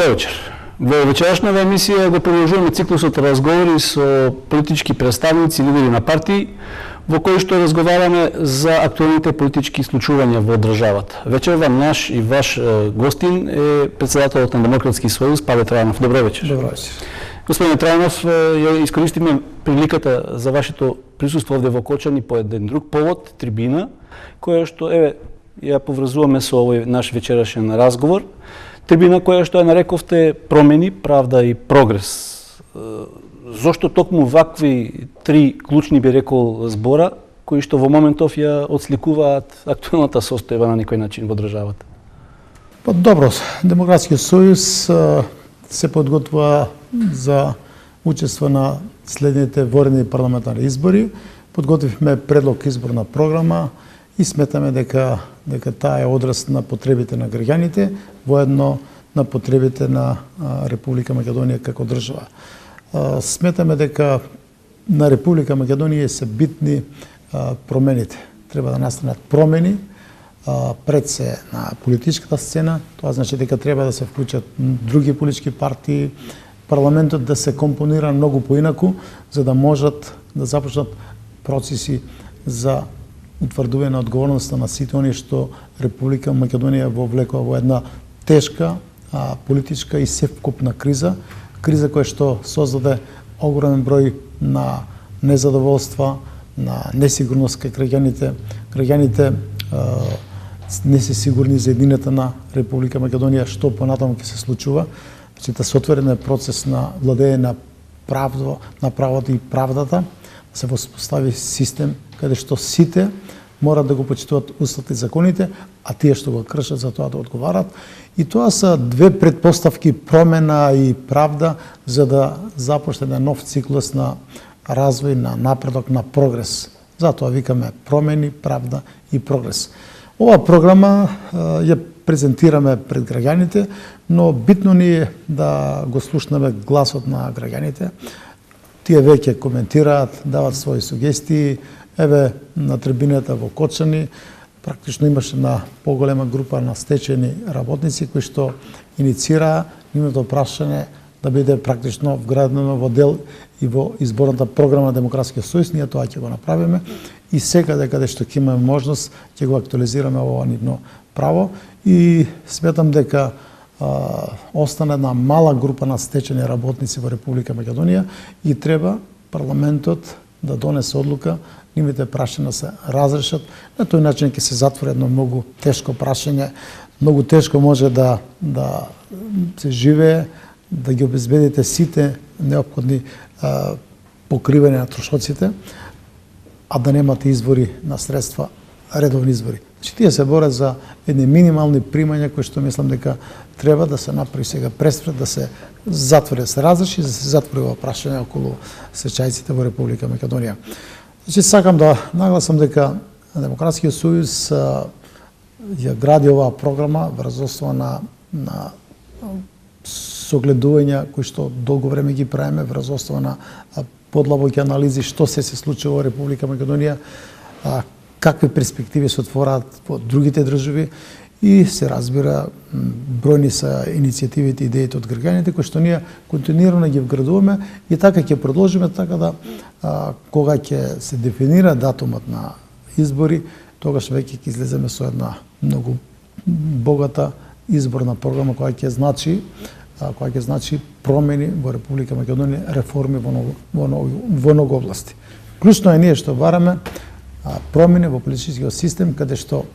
Добро вечер. Во вечерашната емисија го продолжуваме циклусот разговори со политички представници, лидери на партии, во кои што разговараме за актуелните политички случувања во државата. Вечерва наш и ваш гостин е председателот на Демократски сојуз Павле Трајанов. Добро вечер. Добро вечер. Господине Трајанов, ја искористиме приликата за вашето присуство овде во Кочани по еден друг повод, трибина, која што ја поврзуваме со овој наш вечерашен разговор. Трибина која што ја нарековте промени, правда и прогрес. Зошто токму вакви три клучни, би рекол, збора, кои што во моментов ја отсликуваат актуелната состојба на некој начин во државата? Добро, Демократскиот сојуз се подготвува за учество на следните воредни парламентарни избори. Подготвивме предлог изборна програма и сметаме дека таа е одраз на потребите на граѓаните, воедно на потребите на Република Македонија како држава. Сметаме дека на Република Македонија се битни промените. Треба да настанат промени пред се на политичката сцена. Тоа значи дека треба да се вклучат други политички партии, парламентот да се компонира многу поинаку, за да можат да започнат процеси за утврдување на одговорноста на сите оние што Република Македонија вовлекува во една тешка политичка и севкупна криза која што создаде огромен број на незадоволства, на несигурност кај граѓаните. Граѓаните не се сигурни за едината на Република Македонија, што понатаму ќе се случува. Значи да се отворен процес на владење на правото и правдата, да се воспостави систем каде што сите морат да го почитуваат уставот и законите, а тие што го кршат за тоа да одговарат. И тоа се две предпоставки, промена и правда, за да започне еден нов циклус на развој, на напредок, на прогрес. Затоа викаме промени, правда и прогрес. Ова програма ја презентираме пред граѓаните, но битно ни е да го слушнеме гласот на граѓаните. Тие веќе коментираат, дават своји сугестии. На трибината во Кочани практично имаше на поголема група на стечени работници кои што инициираа нивното прашање да биде практично вградено во дел и во изборната програма на Демократскиот сојуз. Ние тоа ќе го направиме и секаде каде што ќе имаме можност ќе го актуализираме ова нивно право и сметам дека остана една мала група на стечени работници во Република Македонија и треба парламентот да донесе одлука нивните прашања се разрешат. На тој начин ќе се затвори едно многу тешко прашање. Многу тешко може да се живее, да ги обезбедите сите неопходни покривање на трошоците, а да немате извори на средства, редовни извори. Значи, тие се борат за едни минимални примања кои што мислам дека треба да се направи сега преспред, да се затвори, да се разреши, да се затвори ова прашање околу сечајците во Република Македонија. Значи, сакам да нагласам дека Демократскиот сојуз ја гради оваа програма врз основа на согледувања кои што долго време ги правиме, врз основа на подлабоки анализи што се случува во Република Македонија, какви перспективи се отвораат во другите држави и се разбира бројни се иницијативите и идеите од граѓаните кои што ние континуирано ги вградуваме и така ќе продолжиме, така да кога ќе се дефинира датумот на избори, тогаш веќе ќе излеземе со една многу богата изборна програма која ќе значи промени во Република Македонија, реформи во многу области. Клучно е ние што бараме промени во политичкиот систем каде што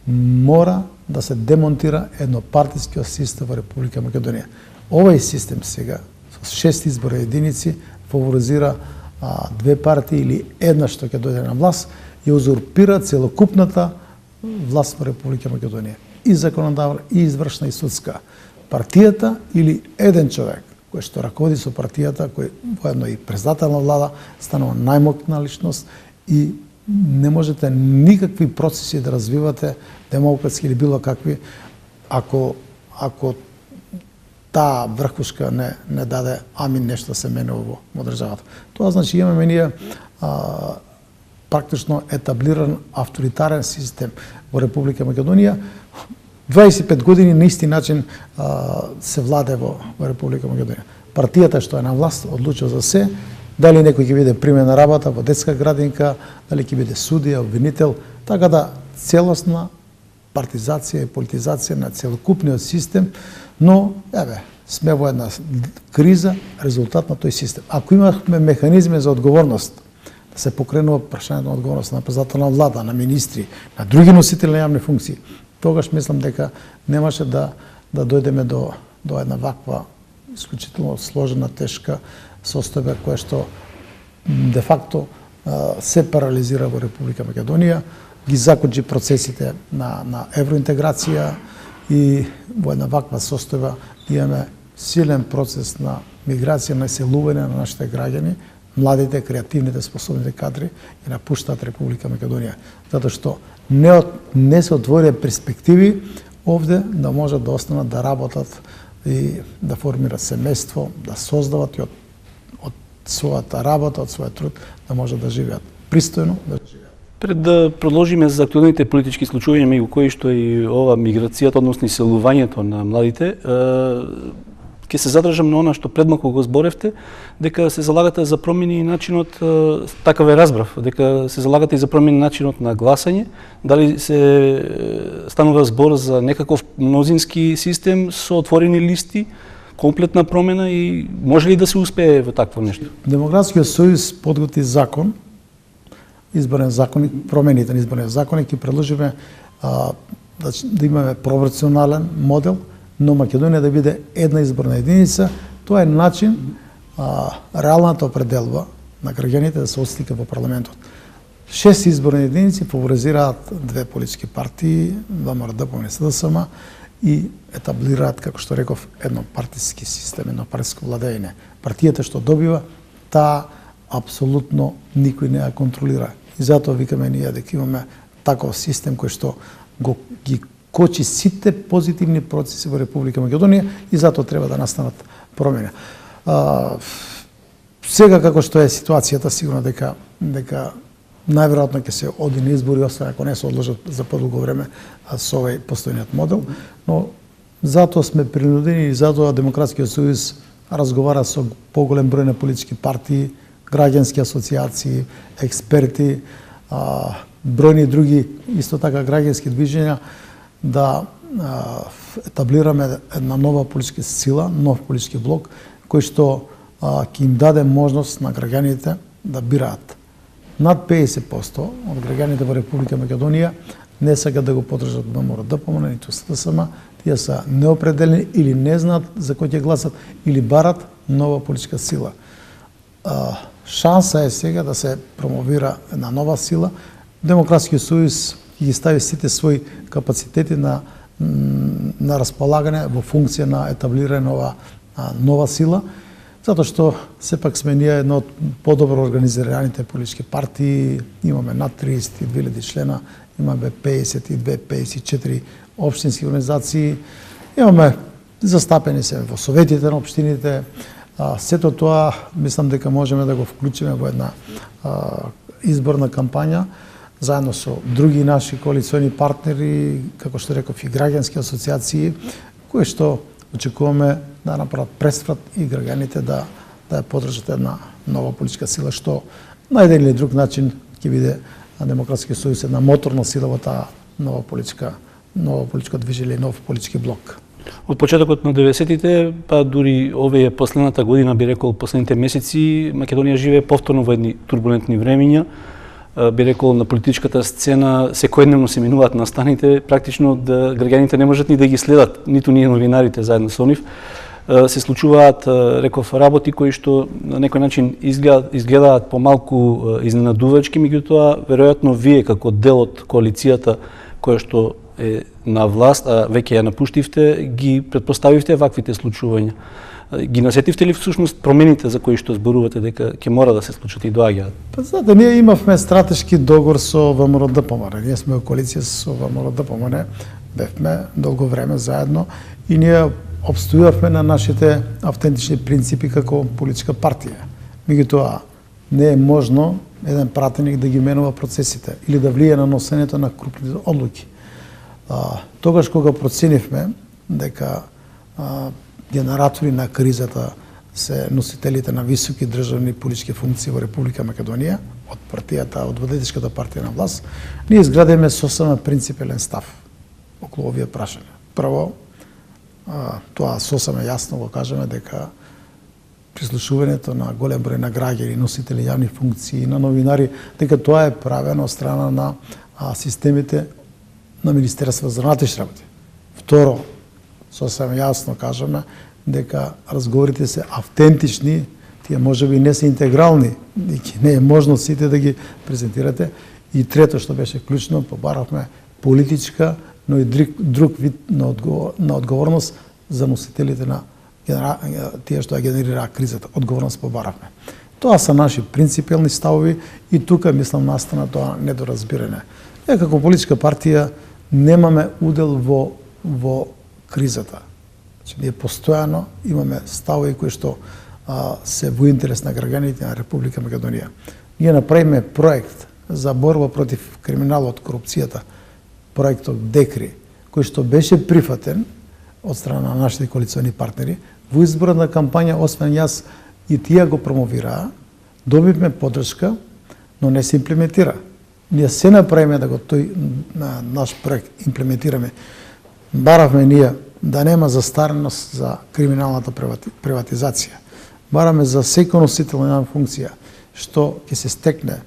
мора да се демонтира еднопартискиот систем во Република Македонија. Овој систем сега со 6 изборни единици фаворизира две партии или една што ќе дојде на власт и узурпира целокупната власт во Република Македонија. И законодавна, и извршна, и судска. Партијата или еден човек кој што раководи со партијата, кој воедно и председател на влада, станува најмоќна личност и не можете никакви процеси да развивате демократски или било какви ако таа врхушка не даде амин нешто се менува во државата. Тоа значи имаме ние практично етаблиран авторитарен систем во Република Македонија 25 години на исти начин се владе во Република Македонија. Партијата што е на власт одлучува за се, дали некој ќе биде примен на работа во детска градинка, дали ќе биде судија, обвинител, така да целосна партизација и политизација на целокупниот систем, но сме во една криза резултат на тој систем. Ако имахме механизми за одговорност, да се покренува прашањето на одговорност на председател на влада, на министри, на други носители на јавни функции, тогаш мислам дека немаше да дојдеме до една ваква исклучително сложена, тешка состојба која што де факто се парализира во Република Македонија, ги закочи процесите на евроинтеграција и во една ваква состојба имаме силен процес на миграција, на иселување на нашите граѓани, младите, креативните, способните кадри и напуштаат Република Македонија, затоа што не се отворија перспективи овде да можат да останат да работат и да формират семејство, да создават и од својата работа, од својот труд, да можат да живеат пристојно, да живеат. Пред да продолжиме за актуелните политички случаи, меѓу кои што и ова миграцијата, односно иселувањето на младите, ќе се задржам на она што предмалку го зборевте, дека се залагате за промени и начинот, така ве разбрав, дека се залагате и за промени начинот на гласање, дали се станува збор за некаков мнозински систем со отворени листи, комплетна промена и може ли да се успее во такво нешто? Демократскиот сојуз подготви закон, изборен законник, промените на изборен законник и предложиме да имаме пропорционален модел, но Македонија да биде една изборна единица. Тоа е начин реалната определба на граѓаните да се ослика во парламентот. 6 изборни единици фаворизираат две политички партии, ВМРО, ДПМНЕ, СДСМ и етаблираат, како што реков, еднопартиски систем, еднопартиско владење. Партијата што добива, таа апсолутно никој не ја контролира. И затоа викаме ние дека имаме таков систем кој што ги кочи сите позитивни процеси во Република Македонија и затоа треба да настанат промени. Сега како што е ситуацијата, сигурно дека најверојатно ќе се оди на избори, освен ако не се одложат за подолго време со овој постојниот модел, но затоа сме принудени и затоа Демократскиот сојуз разговара со поголем број на политички партии, граѓански асоциации, експерти, бројни други исто така граѓански движења, да етаблираме една нова политичка сила, нов политички блок, кој што ќе им даде можност на граѓаните да бираат. Над 50% од граѓаните во Република Македонија не сакаат да го поддржат ВМРО, ДПМНЕ, ниту СДСМ, тие се неопределени или не знаат за кој ќе гласат или барат нова политичка сила. Шанса е сега да се промовира една нова сила. Демократскиот сојуз ги стави сите своји капацитети на располагање во функција на етаблирање на нова сила, затоа што сепак сме ние едно од подобро организираните политички партии, имаме над 32.000 члена, имаме 52-54 општински организации, имаме застапени се во советите на општините. Сето тоа мислам дека можеме да го вклучиме во една изборна кампања заедно со други наши коалициони партнери, како што реков, и граѓански асоциации, кои што очекуваме да направат пресврат и граѓаните да ја поддржат една нова политичка сила, што на еден или друг начин ќе биде Демократскиот сојуз една моторна сила во таа нова политичко движење, нов политички блок. Од почетокот на 90-тите, па дури овие последната година, би рекол последните месеци, Македонија живее повторно во едни турбулентни времиња. Би рекол на политичката сцена секојдневно се минуваат настаните, практично да граѓаните не можат ни да ги следат, ниту ние новинарите заедно со нив. Се случуваат, реков, работи кои што на некој начин изгледаат помалку изненадувачки, меѓутоа веројатно вие како дел од коалицијата која што е на власт, а веќе ја напуштивте, ги претпоставивте ваквите случувања. Ги насетивте ли всушност промените за кои што зборувате дека ќе мора да се случат и доаѓаат? Па знаете, ние имавме стратешки договор со ВМРО ДПМНЕ. Ние сме во коалиција со ВМРО ДПМНЕ, бевме долго време заедно и ние обстојувавме на нашите автентични принципи како политичка партија. Меѓутоа, не е можно еден пратеник да ги менува процесите или да влие на носењето на крупните одлуки. Тогаш кога проценивме дека генератори на кризата се носителите на високи државни политички функции во Република Македонија, од партијата, од водителската партија на власт, ние изградиме сосема принципелен став околу овие прашања. Прво, тоа сосема јасно го кажеме дека прислушувањето на голем број на граѓани, носители јавни функции, на новинари, дека тоа е правено од страна на системите на Министерство за внатрешни работи. Второ, сосема јасно кажеме дека разговорите се автентични, тие можеби не се интегрални, не е можно сите да ги презентирате. И трето што беше клучно, побаравме политичка, но и друг вид на одговорност за носителите на тие што ја генерира кризата. Одговорност побаравме. Тоа се наши принципелни ставови и тука мислам настана тоа недоразбирање. Како политичка партија немаме удел во кризата. Значи, ние постојано имаме ставови кои што се во интерес на граѓаните на Република Македонија. Ние направиме проект за борба против криминалот, корупцијата, проектот ДЕКРИ, кој што беше прифатен од страна на нашите коалициони партнери. Во изборна кампања, освен јас, и тие го промовираа, добивме поддршка, но не се имплементира. Ние се направиме да го тој наш проект имплементираме. Баравме ние да нема застареност за криминалната приватизација. Бараме за секој носител на една функција што ќе се стекне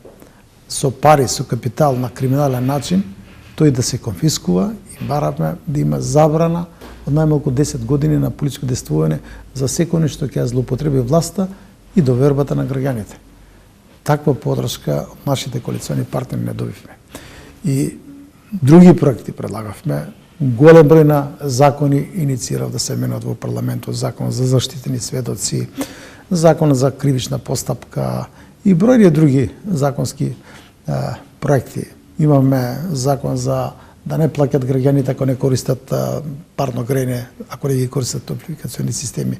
со пари, со капитал на криминален начин, тој да се конфискува и бараме да има забрана од најмалку 10 години на политичко действување за секој нешто ќе ја злоупотреби власта и довербата на граѓаните. Таква поддршка од нашите коалициони партнери не добивме. И други проекти предлагавме. Голем број на закони инициирав да се менат во парламентот, закон за заштитени сведоци, закон за кривична постапка и бројни други законски проекти. Имаме закон за да не плаќат граѓаните ако не користат парно грејне, ако не ги користат топлификациони системи.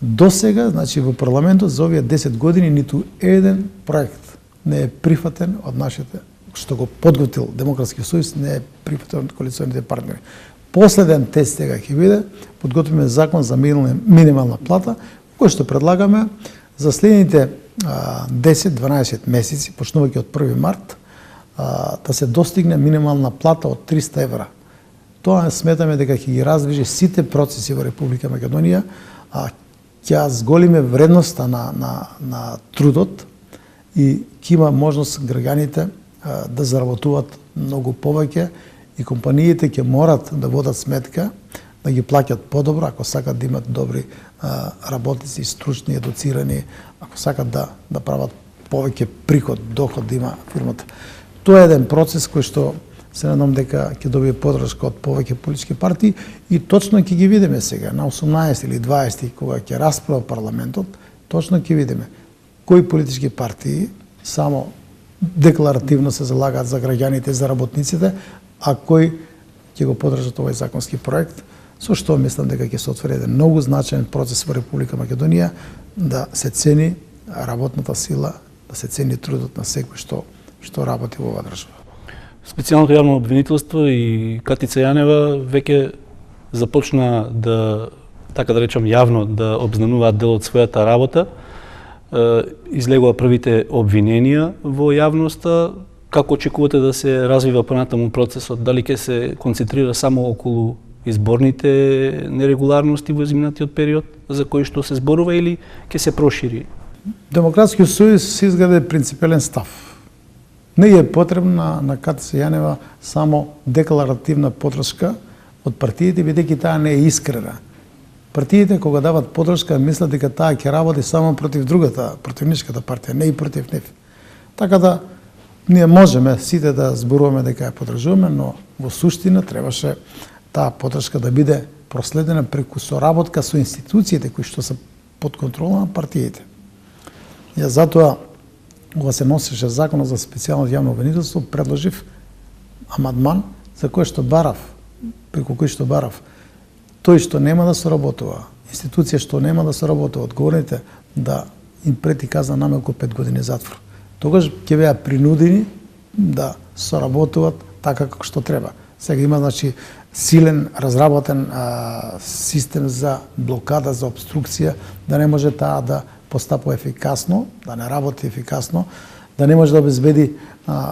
До сега, значи во парламентот за овие 10 години ниту еден проект не е прифатен од нашите, што го подготвил Демократски сојуз, не е прифатен од коалиционите партнери. Последен тест сега ќе биде, подготвиме закон за минимална плата, кој што предлагаме за следните 10-12 месеци, почнувајќи од 1 март, да се достигне минимална плата од 300 евра. Тоа сметаме дека ќе ги раздвижи сите процеси во Република Македонија, ќе зголиме вредноста на трудот и ќе има можност граѓаните да заработуваат многу повеќе и компаниите ќе морат да водат сметка да ги плаќат подобро ако сакат да имат добри работници, стручни, едуцирани, ако сакат да прават повеќе приход, доход да има фирмата. Тоа е еден процес кој што се надам дека ќе добие поддршка од повеќе политички партии и точно ќе ги видиме сега на 18 или 20 кога ќе расправа парламентот, точно ќе видиме кои политички партии само декларативно се залагаат за граѓаните, за работниците, а кои ќе го поддржат овој законски проект, со што мислам дека ќе се отвори еден многу значаен процес во Република Македонија да се цени работната сила, да се цени трудот на секој што работи во оваа држава. Специјалното јавно обвинителство и Катица Јанева веќе започна да, така да речам, јавно да обзнануваат дел од својата работа. Излегува првите обвиненија во јавноста. Како очекувате да се развива понатаму процесот? Дали ќе се концентрира само околу изборните нерегуларности во изминатиот период за кои што се зборува или ќе се прошири? Демократскиот сојуз се изгради принципелен став. Не е потребна на Катица Јанева само декларативна поддршка од партиите, бидејќи таа не е искрена. Партиите кога дават поддршка мислат дека таа ќе работи само против другата, противничката партија, не и против нив. Така да ние можеме сите да зборуваме дека ја поддржуваме, но во суштина требаше таа поддршка да биде проследена преку соработка со институциите кои што се под контрола на партиите. Ја затоа кога се носеше законот за специјално јавно обвинителство, предложив амандман за кој што барав, преку кој што барав тој што нема да соработува, институција што нема да соработува, одговорните да им прети казна најмалку 5 години затвор. Тогаш ќе беа принудени да соработуваат така како што треба. Сега има значи силен, разработен систем за блокада, за обструкција, да не може таа да постапува ефикасно, да не работи ефикасно, да не може да обезбеди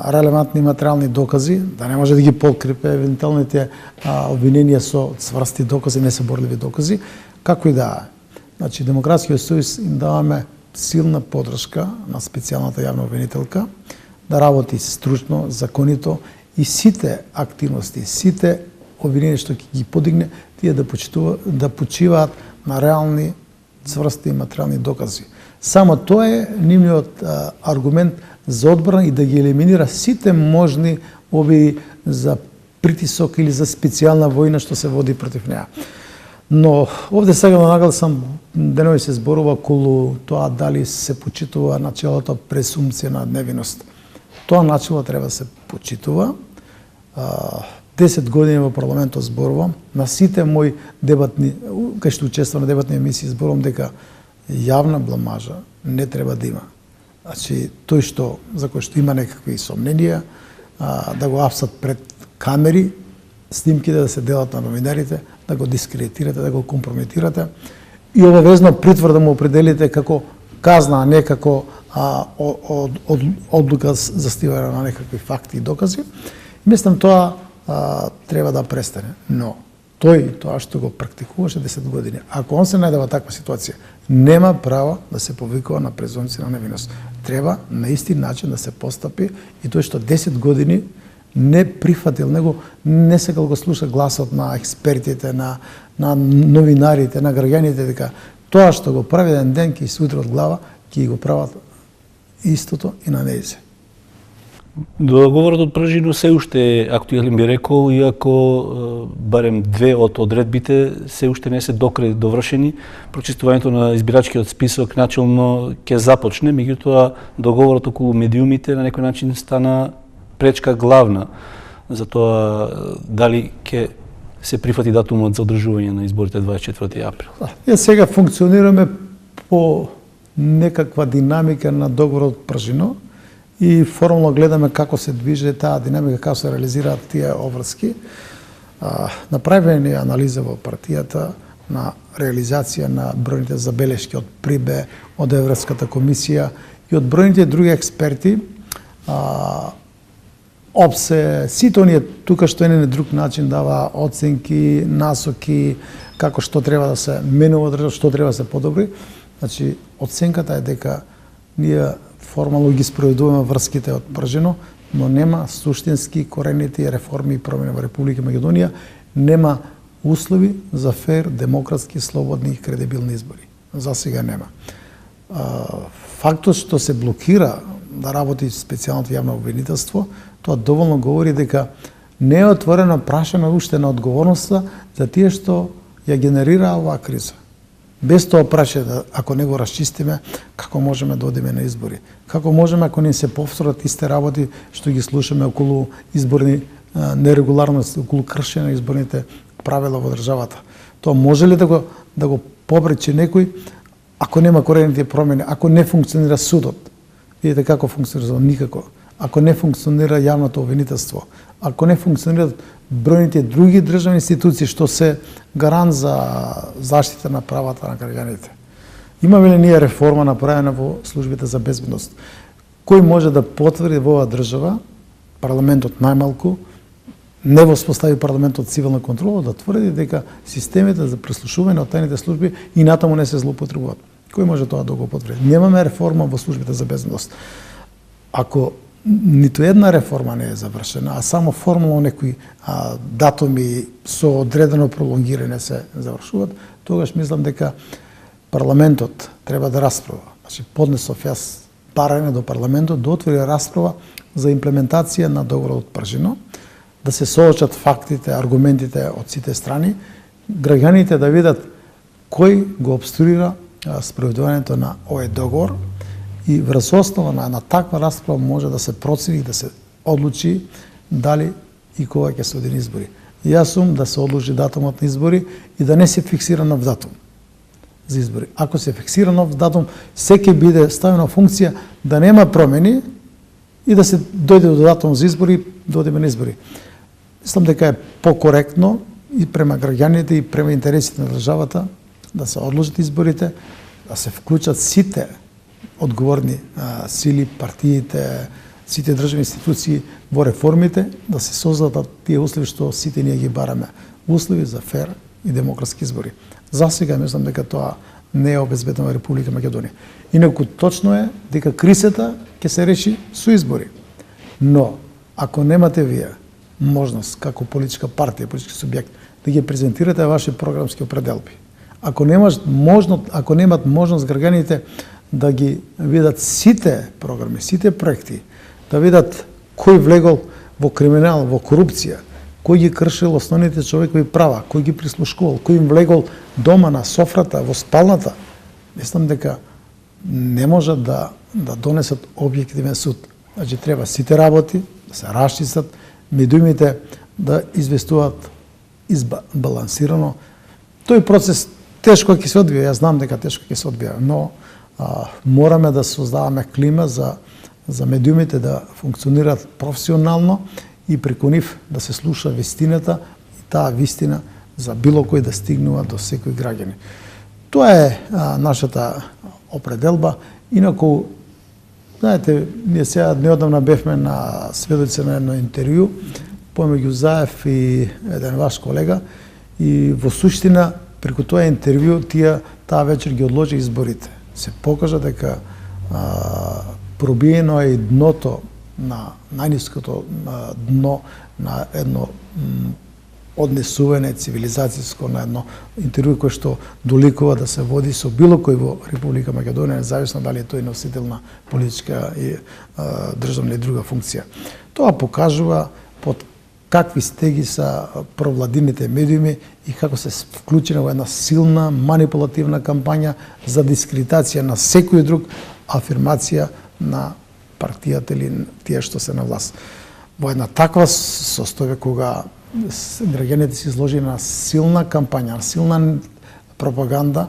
релевантни материјални докази, да не може да ги подкрепи евентуалните обвиненија со цврсти докази, несоборливи докази, како и да е. Значи, Демократскиот сојуз им даваме силна поддршка на специјалната јавна обвинителка да работи стручно, законито и сите активности, сите обвиненија што ќе ги подигне, тие да почиваат на реални, цврсти материјални докази. Само тоа е нивниот аргумент за одбрана и да ги елиминира сите можни обиди за притисок или за специјална војна што се води против неа. Но овде сега нагласам денови се зборува околу тоа дали се почитува начелото презумпција на невиност. Тоа начело треба да се почитува. 10 години во парламентот зборувам, на сите мои дебатни, кај што учествувам на дебатни емисии, зборувам дека јавна бламажа не треба да има. Значи, тој за кој што има некакви сомненија, да го апсат пред камери, снимките да се делат на новинарите, да го дискредитирате, да го компрометирате и обавезно притвор да му определите како казна, а не како одлука за стивање на некакви факти и докази. Мислам тоа треба да престане. Но тоа што го практикуваше 10 години, ако он се најде во таква ситуација, нема право да се повикува на презумпција на невиност. Треба на исти начин да се постапи и тој што 10 години не прифатил него, не сакал го слуша гласот на експертите, на новинарите, на граѓаните, дека тоа што го прави еден ден ќе се утре од глава, ќе го прават истото и на нејзе. Договорот од Пржино се уште е актуелен, би рекол, иако барем две од одредбите се уште не се довршени. Прочистувањето на избирачкиот список начелно ќе започне, меѓутоа договорот околу медиумите на некој начин стана пречка главна за тоа дали ќе се прифати датумот за одржување на изборите 24 април. Сега функционираме по некаква динамика на договорот Пржино и формално гледаме како се движи таа динамика, како се реализираат тие обврски. Направена е анализа во партијата на реализација на бројните забелешки од ПРИБЕ, од Европската комисија и од бројните други експерти. ОПСЕ, сите оние тука што е на друг начин дава оценки, насоки, како што треба да се менува држава, што треба да се подобри. Значи, оценката е дека ние формално ги спроведуваме врските од Пржино, но нема суштински коренити реформи и промени во Република Македонија, нема услови за фер, демократски, слободни и кредибилни избори. За сега нема. Фактот што се блокира да работи специјалното јавно обвинителство, тоа доволно говори дека не е отворено прашање уште на одговорноста за тие што ја генерира оваа криза. Без тоа прашање, ако не го расчистиме, како можеме да одиме на избори? Како можеме, ако не се повторат исти работи што ги слушаме околу изборни нерегуларности, околу кршење на изборните правила во државата? Тоа може ли да го попречи некој ако нема корените промени, ако не функционира судот? Видите како функционира, никако. Ако не функционира јавното обвинителство, ако не функционираат бројните други државни институции што се гарант за заштита на правата на граѓаните. Имаме ли ние реформа направена во службите за безбедност? Кој може да потврди во оваа држава, парламентот најмалку, не воспостави парламентот цивилна контрола, да тврди дека системите за преслушување од тајните служби и натаму не се злоупотребуваат? Кој може тоа да го потврди? Немаме реформа во службите за безбедност. Ако ниту една реформа не е завршена, а само формално некои датуми со одредено пролонгирање се завршуваат, тогаш мислам дека парламентот треба да расправа. Значи, поднесов јас барање до парламентот да отвори расправа за имплементација на договорот Пржино, да се соочат фактите, аргументите од сите страни, граѓаните да видат кој го обструира спроведувањето на овој договор и врз основа на таква расправа може да се процени и да се одлучи дали и кога ќе се оди избори. Јас сум да се одлучи датумот на избори и да не се фиксира нов датум за избори. Ако се фиксира нов датум, секој биде ставено функција да нема промени и да се дојде до датум за избори, да одиме на избори. Мислам дека е покоректно и према граѓаните и према интересите на државата да се одложат изборите, да се вклучат сите одговорни сили, партиите, сите државни институции во реформите, да се создадат тие услови што сите ние ги бараме. Услови за фер и демократски избори. За сега мислам дека тоа не е обезбедено во Република Македонија. Инаку точно е дека кризата ќе се реши со избори. Но ако немате вие можност како политичка партија, политички субјект да ги презентирате ваши програмски определби, ако немат можност граѓаните да ги видат сите програми, сите проекти, да видат кој влегол во криминал, во корупција, кој ги кршил основните човекови права, кој ги прислушкувал, кој им влегол дома на софрата, во спалната, мислам дека не можат да донесат објективен суд. Значи треба сите работи да се расчистат, медиумите да известуваат избалансирано. Тој процес тешко ќе се одвија, јас знам дека тешко ќе се одвија, но мораме да создаваме клима за медиумите да функционираат професионално и преку нив да се слуша вистината и таа вистина за било кој да стигнува до секој граѓанин. Тоа е нашата определба. Инаку, знаете, ние сега неодамна бевме на сведоци на едно интервју помеѓу Заев и еден ваш колега и во суштина преку тоа интервју таа вечер ги одложи изборите. Се покажа дека пробиено е и дното на најниското дно на едно однесување цивилизацијско, на едно интервју кое што доликува да се води со било кој во Република Македонија, независно дали тој носител на политичка и државна и друга функција. Тоа покажува под какви стеги са провладините медиуми и како се вклучени во една силна манипулативна кампања за дискредитација на секој друг, афирмација на партијата или тие што се на власт. Во една таква состојба кога граѓаните се изложени на силна кампања, на силна пропаганда,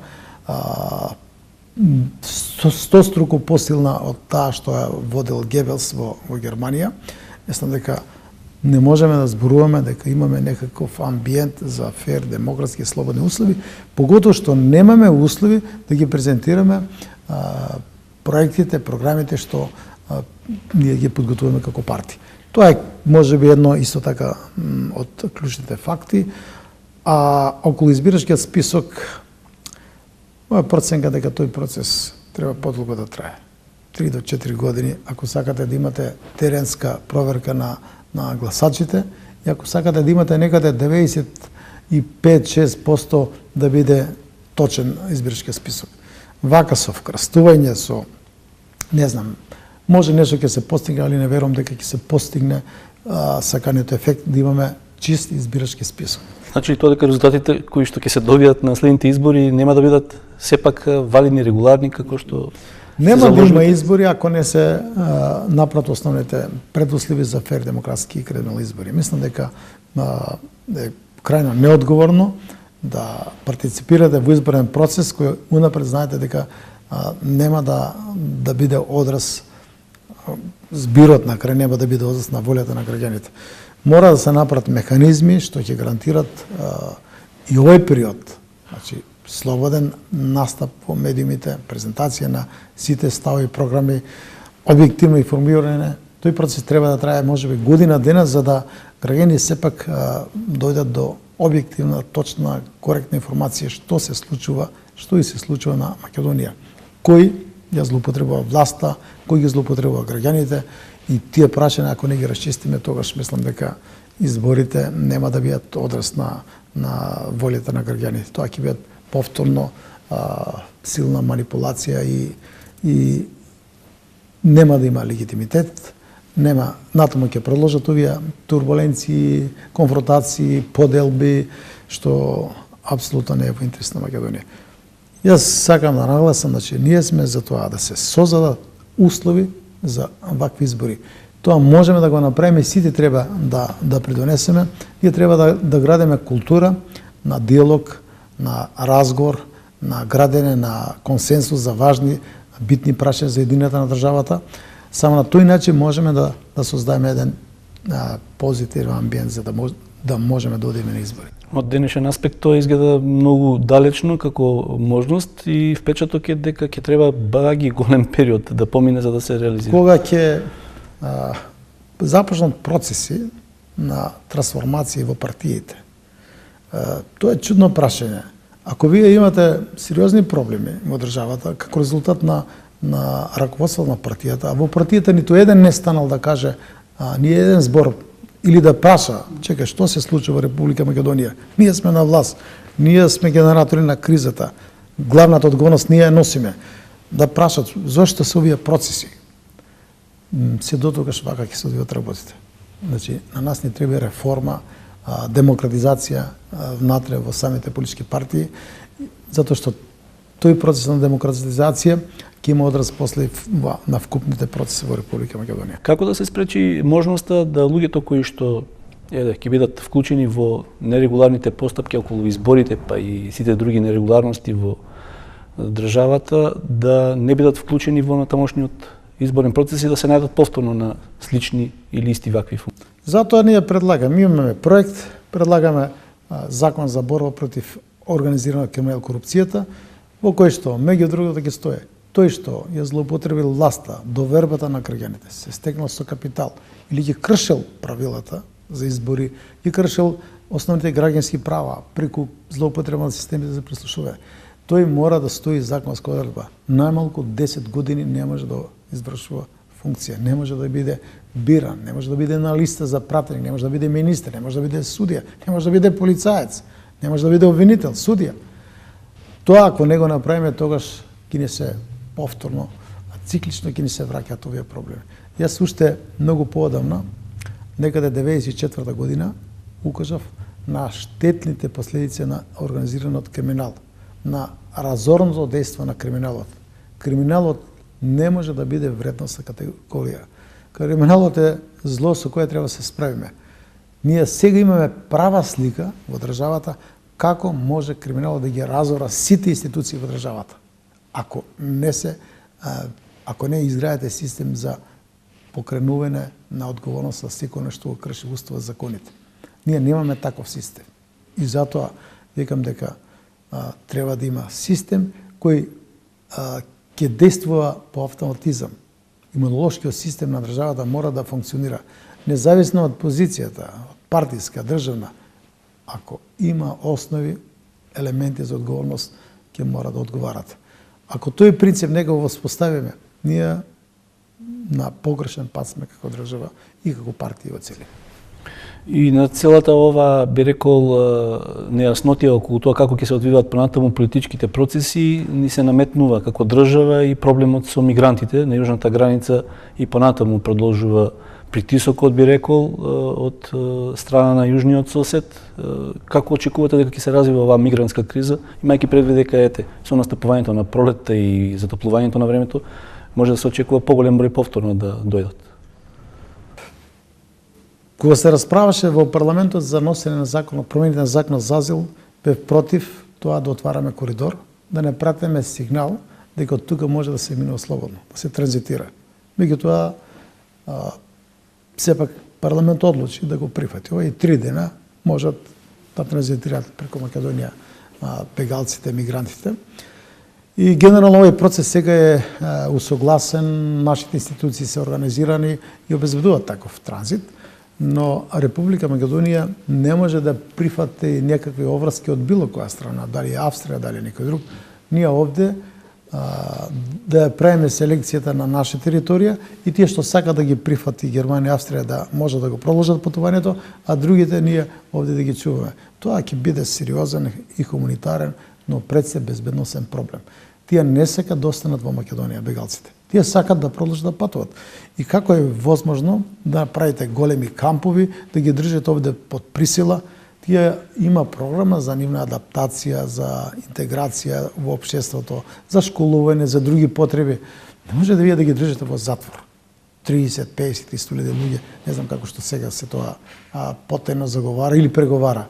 стоструко посилна од таа што ја водел Гебелс во Германија, мислам дека не можеме да зборуваме дека имаме некаков амбиент за фер, демократски, слободни услови, поготово што немаме услови да ги презентираме проектите, програмите што ние ги подготвуваме како партии. Тоа е можеби едно исто така од клучните факти, а околу избирачкиот список моја проценка дека тој процес треба подолго да трае. 3 до 4 години, ако сакате да имате теренска проверка на гласачите и ако сакате да имате некаде 95-6% да биде точен избирачкиот список. Вака со вкрстување, со не знам, може нешто ќе се постигне, али не верувам дека ќе се постигне саканиот ефект да имаме чист избирачки список. Значи тоа дека резултатите кои што ќе се добијат на следните избори нема да бидат сепак валидни, регуларни, како што нема да има избори ако не се направат основните предуслови за фер, демократски и кредибилни избори. Мислам дека е крајно неодговорно да партиципирате во изборен процес кој унапред знаете дека нема да биде одраз, збирот на крај нема да биде одраз на волјата на граѓаните. Мора да се направат механизми што ќе гарантират и овој период, значи слободен настап во медиумите, презентација на сите ставови и програми, објективно информирање. Тој процес треба да трае можеби година дена за да граѓани сепак дојдат до објективна, точна, коректна информација што се случува, што и се случува на Македонија. Кој ја злоупотребува власта, кој ги злоупотребува граѓаните и тие прашања ако не ги расчистиме, тогаш мислам дека изборите нема да бидат одраз на волјата на граѓаните. Тоа ќе бидат повторно силна манипулација и нема да има легитимитет, нема, натаму ќе продолжат овие турбуленции, конфронтации, поделби, што апсолутно не е во интерес на Македонија. Јас сакам да нагласам, значи, ние сме за тоа да се создадат услови за вакви избори. Тоа можеме да го направиме, сите треба да придонесеме. Ние треба да градиме култура на диалог, на разговор, на градење на консенсус за важни, битни прашања за едината на државата. Само на тој начин можеме да создадеме еден позитивен амбиент за да можеме да одиме на избори. Од денешен аспект тоа изгледа многу далечно како можност и впечаток е дека ќе треба баги голем период да помине за да се реализира. Кога ќе започнат процеси на трансформација во партиите, тоа е чудно прашање. Ако вие имате сериозни проблеми во државата како резултат на раководството на партијата, а во партијата ниту еден не станал да каже ни еден збор или да праша, чекај, што се случува во Република Македонија? Ние сме на власт, ние сме генератори на кризата, главната одговорност ние ја носиме. Да прашат зошто се овие процеси. Се дотогаш вака ќе се одвијат работите. Значи, на нас ни треба реформа, демократизација внатре во самите политички партии, затоа што тој процес на демократизација ќе има одраз после на вкупните процеси во Република Македонија. Како да се спречи можноста да луѓето кои што ќе бидат вклучени во нерегуларните постапки околу изборите, па и сите други нерегуларности во државата, да не бидат вклучени во натамошниот изборен процес и да се најдат повторно на слични или исти вакви функции? Затоа ние предлагаме, имаме проект, предлагаме закон за борба против организирана криминал корупцијата, во кој што, меѓу другото, ќе стои тој што ја злоупотребил власта, довербата на граѓаните, се стекнал со капитал или ќе кршил правилата за избори, ќе кршил основните граѓански права преку злоупотреба на системите за прислушување. Тој мора да стои законска одредба. Најмалку 10 години не може да извршува функција, не може да биде биран, не може да биде на листа за пратење, не може да биде министер, не може да биде судија, не може да биде полицаец, не може да биде обвинител, судија. Тоа ако не го направиме, тогаш ќе не се повторно, циклично ќе ни се враќаат овие проблеми. Јас уште многу поодамна, некаде 94 година, укажав на штетните последици на организираниот криминал, на разорното дејство на криминалот. Криминалот не може да биде вредностна категорија. Криминалот е зло со кое треба да се справиме. Ние сега имаме права слика во државата како може криминалот да ги разора сите институции во државата. Ако не изградите систем за покренување на одговорност за секој нешто го крши устава законите. Ние немаме таков систем. И затоа викам дека треба да има систем кој ќе действува по автоматизам. Имунолошкиот систем на државата мора да функционира независно од позицијата, партиска, државна. Ако има основи, елементи за одговорност, ќе мора да одговарат. Ако тој принцип не го воспоставиме, ние на погрешен пат сме како држава и како партија во цели. И на целата ова, би рекол, нејаснотија околу тоа како ќе се одвиваат понатаму политичките процеси, ни се наметнува како држава и проблемот со мигрантите на јужната граница и понатаму продолжува притисокот, би рекол, од страна на јужниот сосед. Како очекувате дека ќе се развива оваа мигрантска криза, имајќи предвид дека со настапувањето на пролетта и затоплувањето на времето, може да се очекува поголем број повторно да дојдат? Кога се расправаше во парламентот за носење на закон, промените на закон за азил, бев против тоа да отвараме коридор, да не пратиме сигнал дека од тука може да се минува слободно, да се транзитира. Меѓутоа, сепак парламент одлучи да го прифати. Ова и 3 дена можат да транзитираат преку Македонија бегалците, мигрантите. И генерално овој процес сега е усогласен, нашите институции се организирани и обезбедуваат таков транзит, но Република Македонија не може да прифати некакви оврски од било која страна, дали Австрија, дали некој друг. Ние овде да правиме селекцијата на наша територија и тие што сака да ги прифати Германија, Австрија да може да го продолжат патувањето, а другите ние овде да ги чуваме. Тоа ќе биде сериозен и хуманитарен, но пред се безбедносен проблем. Тие не сакат да останат во Македонија бегалците. Тие сакат да продолжат да патуват. И како е возможно да правите големи кампови, да ги држите овде под присила? Тие има програма за нивна адаптација, за интеграција во општеството, за школување, за други потреби. Не може да вие да ги држите во затвор. 30, 50, 100 луѓе, не знам како што сега се тоа потајно заговара или преговара.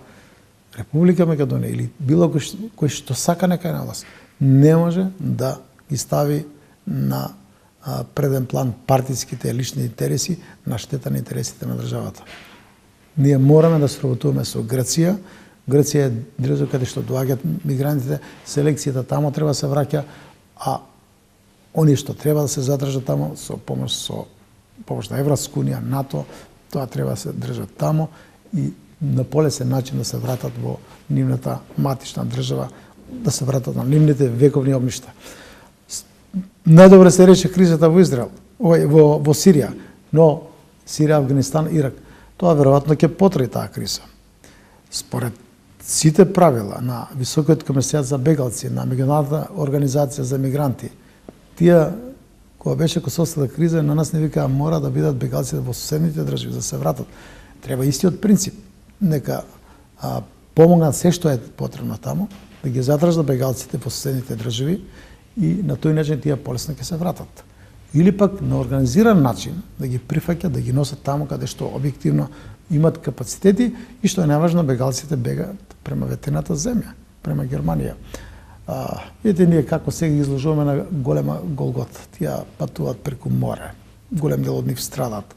Република Македонија или било кој што сака некај на власт, не може да ги стави на преден план партиските лични интереси на штета на интересите на државата. Ние мораме да сработуваме со Грција. Грција е држава каде што доаѓаат мигрантите, селекцијата тамо треба да се враќа, а они што треба да се задржат тамо со помош на Европска унија, НАТО, тоа треба да се држат тамо и на полесен начин да се вратат во нивната матична држава, да се вратат на нивните вековни огништа. Најдобре се рече кризата во Израел, во Сирија, но Сирија, Афганистан, Ирак, тоа веројатно ќе потрае таа криза. Според сите правила на Високиот комисијат за бегалци, на Меѓународната организација за мигранти, тие кога беше косовската криза, на нас не викаа мора да бидат бегалците во соседните држави да се вратат. Треба истиот принцип. Нека помогнат се што е потребно тамо, да ги задржат бегалците во соседните држави и на тој начин тие полесно ќе се вратат. Или пак на организиран начин да ги прифаќат, да ги носат тамо каде што објективно имат капацитети и што е најважно, бегалците бегаат према ветената земја, према Германија. Видите, ние како сега ги изложуваме на голема голгота. Тие патуваат преку море. Голем дел од нив страдат,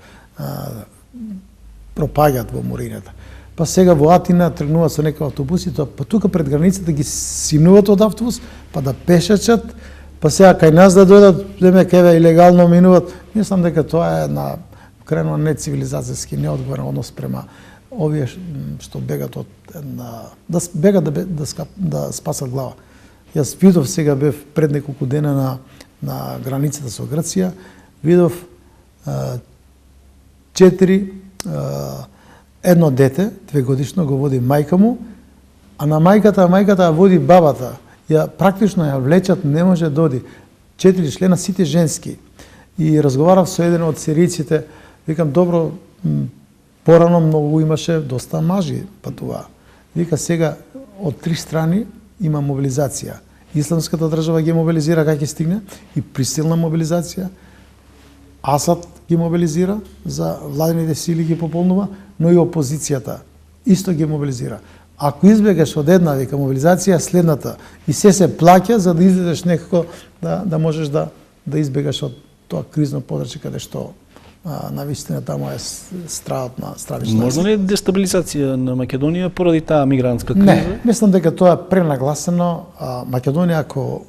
пропаѓаат во морината. Па сега во Атина тргнуваат со некои автобуси, па тука пред границата ги симнуваат од автобус, па да пешачат, па сега кај нас да дојдат, деме кај илегално минуваат. Мислам дека тоа е на крайно нецивилизацијски, неодговорен однос према овие што бегат од да бегат да спасат глава. Јас видов, сега бев пред неколку дена на границата со Грција, видов 1 дете, 2-годишно, го води мајка му, а на мајката води бабата. Ја практично ја влечат, не може да оди. 4 члена, сите женски. И разговарав со еден од сириците, викам, добро, порано многу имаше доста мажи патува. Вика, сега од 3 страни има мобилизација. Исламската држава ги мобилизира кај ќе стигне и присилна мобилизација. Асад ги мобилизира, за владините сили ги пополнува, но и опозицијата исто ги мобилизира. Ако избегаш од една века мобилизација, следната и се плаќа за да излезеш некако да можеш да избегаш од тоа кризно подрачје каде што навистина тамо е страдот на стравишна. Можно ли дестабилизација на Македонија поради таа мигрантска криза? Не, мислам дека тоа е пренагласено. Македонија ако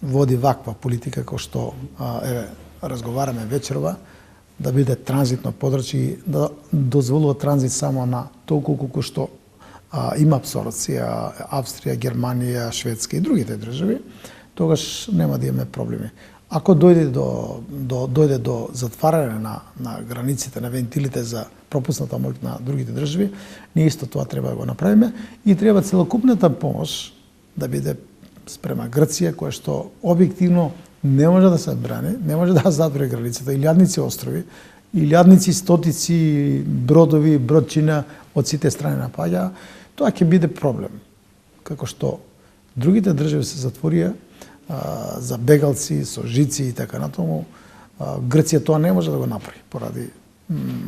води ваква политика кој што разговараме вечерова, да биде транзитно подрачје, да дозволува транзит само на толку колку што има абсорбција Австрија, Германија, Шведска и другите држави, тогаш нема да имаме проблеми. Ако дојде до затварање на границите, на вентилите за пропусната моќ на другите држави, ние исто тоа треба да го направиме и треба целокупната помош да биде спрема Грција, која што објективно не може да се брани, не може да затвори границата, илјадници острови, илјадници, стотици бродови, бродчина од сите страни напаѓа, тоа ќе биде проблем. Како што другите држави се затворија за бегалци, со жици и така натаму, Грција тоа не може да го направи поради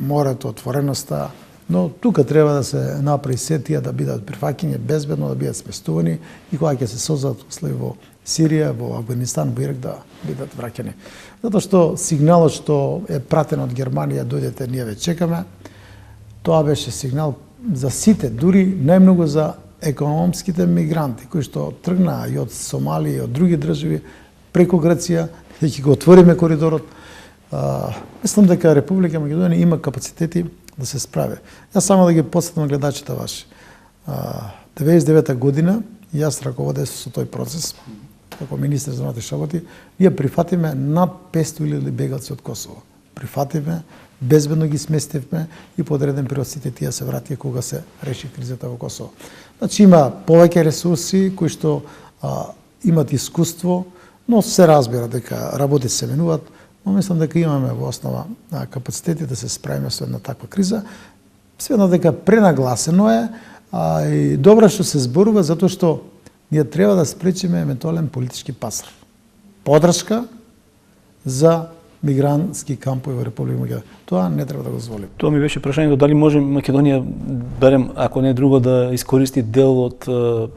морето, отвореноста, но тука треба да се направи се тие да бидат прифаќани безбедно, да бидат сместувани и кога ќе се создадат услови во Сирија, во Афганистан, во Ирак да бидат враќани. Затоа што сигналот што е пратен од Германија, дојдете, ние ве чекаме, тоа беше сигнал за сите, дури најмногу за економските мигранти, кои што тргнаа и од Сомалија и од други држави преку Грција, да ќе го отвориме коридорот. Мислам дека Република Македонија има капацитети да се справи. Јас само да ги потсетам гледачите ваши. 99 година јас раководев со тој процес како министер за внатрешни работи. Ние прифатиме над 500.000 бегалци од Косово. Прифатиме, безбедно ги сместивме и по одреден период сите тие се вратија кога се реши кризата во Косово. Значи има повеќе ресурси кои што имат искуство, но се разбира дека работи се менуваат, но мислам дека имаме во основа капацитети да се справиме со една таква криза. Сведно дека пренагласено е и добро што се зборува затоа што ние треба да спречиме евентуален политички пазар. Подршка за мигрантски кампови во Република Македонија. Тоа не треба да го дозволиме. Тоа ми беше прашањето дали може Македонија, барем ако не друго, да искористи дел од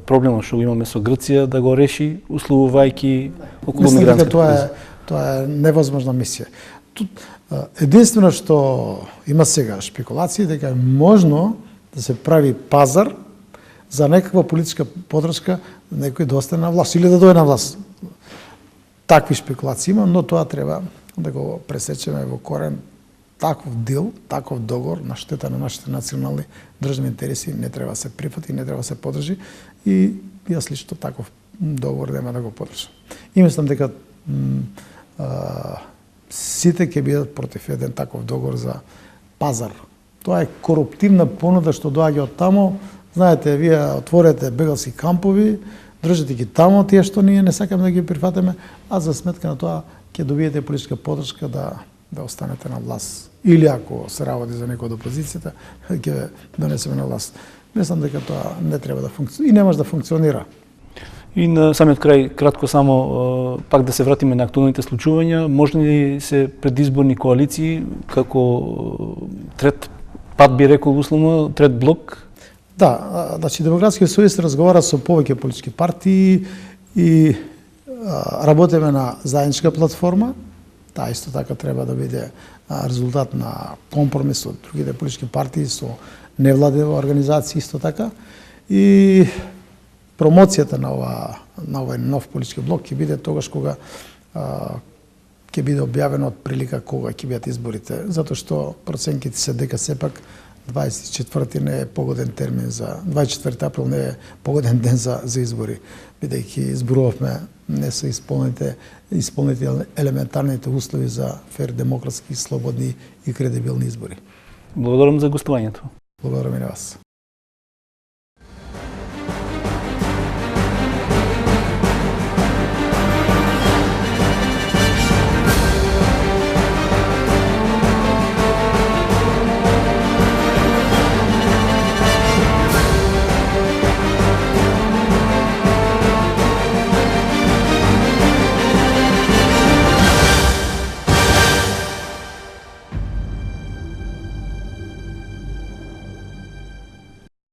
проблемот што го имаме со Грција, да го реши условувајќи околу мигрантската криза. Тоа е невозможна мисија. Единствено што има сега шпекулации дека е можно да се прави пазар за некаква политичка подршка некој да остане на власт или да дојде на власт. Такви шпекулации има, но тоа треба да го пресечеме во корен. Таков дил, таков договор на штета на нашите национални државни интереси не треба да се прифати, не треба да се подржи и јас лично таков договор нема да го подржам. И мислам дека сите ќе бидат против еден таков договор за пазар. Тоа е коруптивна понуда што доаѓа од тамо. Знаете, вие отворете бегалски кампови, држите ги тамо тие што ние не сакаме да ги прифатиме, а за сметка на тоа ќе добиете политичка поддршка да останете на власт. Или ако се работи за некој од опозицијата, ќе донесеме на власт. Мислам дека тоа не треба да функционира и не може да функционира. И на самиот крај, кратко само, пак да се вратиме на актуалните случувања, можни ли се предизборни коалиции, како трет пат би рекол условно, трет блок? Да, значи Демократскиот сојуз разговара со повеќе политички партии и работиме на заедничка платформа. Таа исто така треба да биде резултат на компромис од другите политички партии со невладени организации исто така. И промоцијата на овој нов политички блок ќе биде тогаш кога ќе биде објавено од прилика кога ќе бидат изборите, затоа што проценките се дека сепак 24 не е погоден термин за 24 април не е погоден ден за избори, бидејќи изборувавме не се исполнети елементарните услови за фер, демократски, слободни и кредибилни избори. Благодарам за гостувањето. Благодарам и на вас.